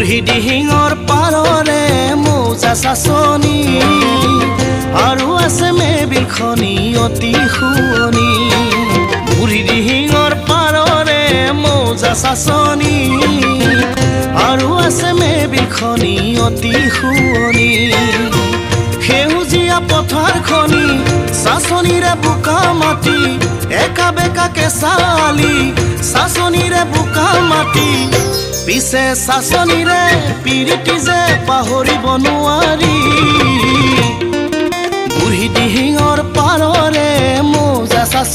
বুঢ়ী দিহিঙৰ পাৰৰে মৌজা চাচনি আৰু আছে মেবিলখনি অতি শুৱনি বুঢ়ী দিহিঙৰ পাৰৰে মৌজা চাচনি আৰু আছে মেবিলখনি অতি শুৱনি সেউজীয়া পথাৰখনি চাচনিৰে বোকা মাটি একা বেকা কেঁচা আলি চাচনিৰে বোকা মাটি পিছে চাচনিৰে পিৰিতি যে পাহৰিব নোৱাৰি বুঢ়ী দিহিঙৰ পাৰৰে মৌজা